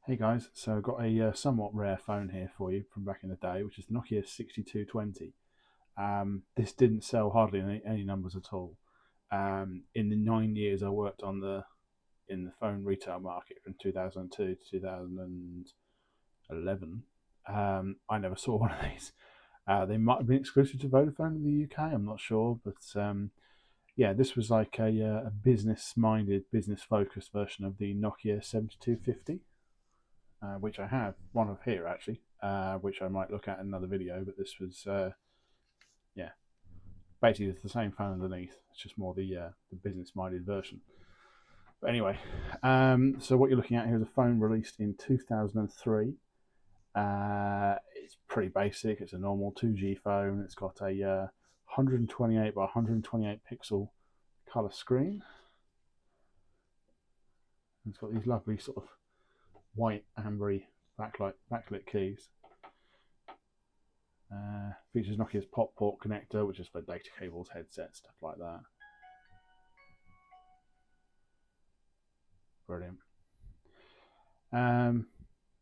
Hey guys, so I've got a somewhat rare phone here for you from back in the day, which is the Nokia 6220. This didn't sell hardly any numbers at all. In the 9 years I worked in the phone retail market from 2002 to 2011, I never saw one of these. They might have been exclusive to Vodafone in the UK, I'm not sure, but yeah, this was like a business-minded, business-focused version of the Nokia 7250. Which I have one of here actually, which I might look at in another video. But this was, yeah, basically it's the same phone underneath. It's just more the business-minded version. But anyway, so what you're looking at here is a phone released in 2003. It's pretty basic. It's a normal 2G phone. It's got a 128 by 128 pixel color screen. It's got these lovely sort of white ambery backlit keys. Features Nokia's pop port connector, which is for data cables, headsets, stuff like that. Brilliant.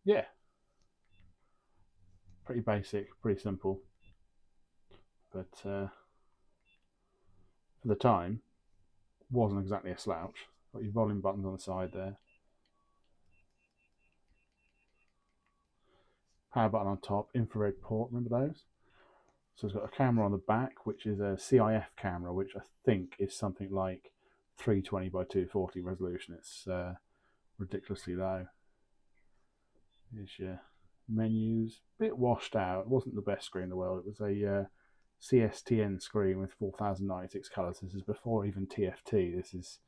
Yeah, pretty basic, pretty simple, but for the time, wasn't exactly a slouch. Got your volume buttons on the side there. Power button on top, infrared port, remember those? So it's got a camera on the back, which is a CIF camera, which I think is something like 320 by 240 resolution. It's ridiculously low. Here's your menus, bit washed out. It wasn't the best screen in the world. It was a CSTN screen with 4096 colours. This is before even TFT. This is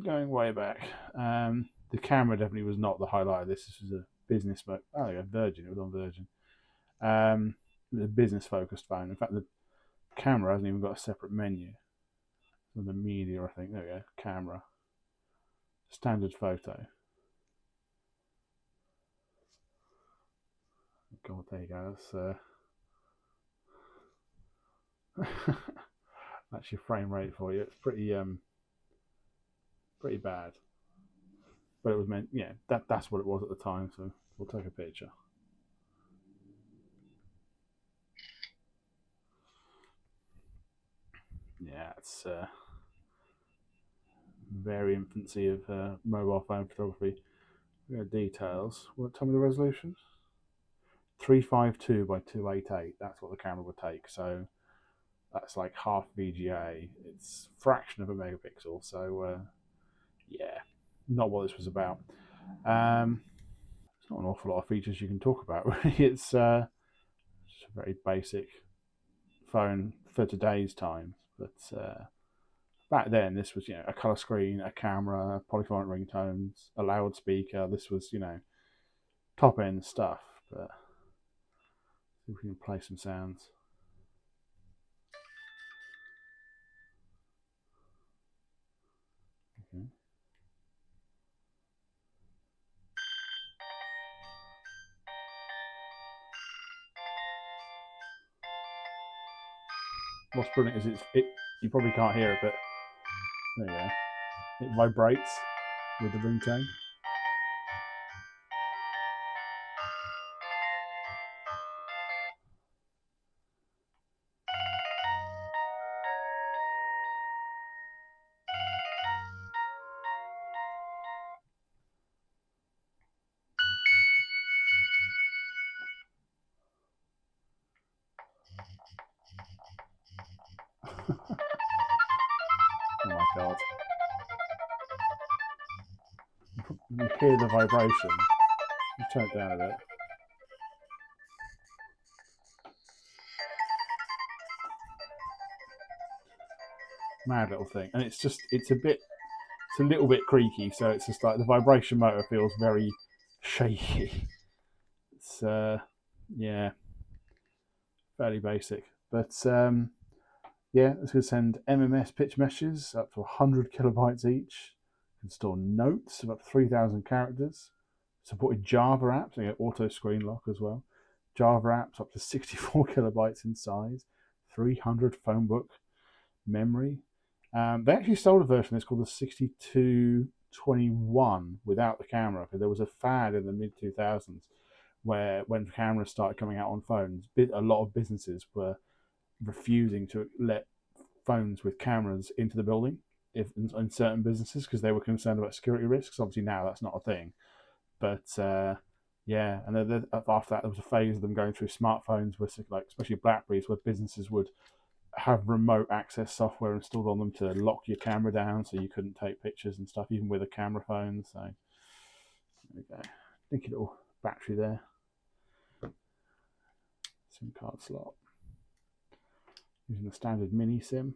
going way back. The camera definitely was not the highlight of this. This was a business mode. Oh, yeah, Virgin. It was on Virgin. It was a business-focused phone. In fact, the camera hasn't even got a separate menu. So the media, I think. There we go. Camera. Standard photo. God, there you go. That's your frame rate for you. It's pretty bad, but it was meant. Yeah, that's what it was at the time. So we'll take a picture. Yeah, it's very infancy of mobile phone photography. Details. Tell me the resolution. 352 by 288. That's what the camera would take. So that's like half VGA. It's a fraction of a megapixel. So yeah, not what this was about. It's not an awful lot of features you can talk about. Really, it's just a very basic phone for today's times. But back then, this was a color screen, a camera, polyphonic ringtones, a loudspeaker. This was top end stuff. But see if we can play some sounds. Okay. What's brilliant is you probably can't hear it, but there you go. It vibrates with the ringtone. Oh my god. You hear the vibration. You turn it down a bit. Mad little thing. And it's a little bit creaky, so it's just like the vibration motor feels very shaky. It's yeah, fairly basic. But yeah, it's going to send MMS pitch messages up to 100 kilobytes each. You can store notes of up to 3,000 characters. Supported Java apps, so you get auto screen lock as well. Java apps up to 64 kilobytes in size, 300 phone book memory. They actually sold a version that's called the 62 21 without the camera, because there was a fad in the mid 2000s where when cameras started coming out on phones, a lot of businesses were refusing to let phones with cameras into the building if in certain businesses because they were concerned about security risks. Obviously now that's not a thing, but yeah, and then after that there was a phase of them going through smartphones, where like especially Blackberries, where businesses would have remote access software installed on them to lock your camera down so you couldn't take pictures and stuff, even with a camera phone. So there we go. Dinky little battery there. SIM card slot. Using the standard mini SIM.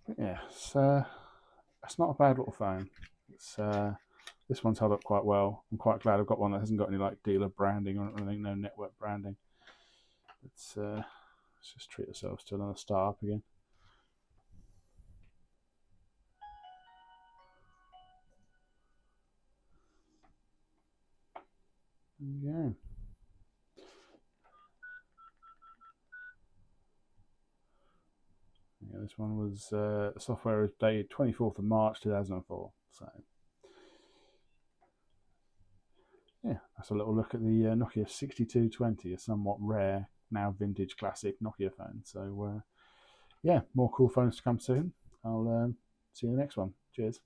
But yeah, it's not a bad little phone. This one's held up quite well. I'm quite glad I've got one that hasn't got any like dealer branding or anything, no network branding. Let's just treat ourselves to another start up again. There we go. Yeah, this one was the software is dated 24th of March 2004. So yeah, that's a little look at the Nokia 6220, a somewhat rare, now vintage classic Nokia phone. So yeah, more cool phones to come soon. I'll see you in the next one. Cheers.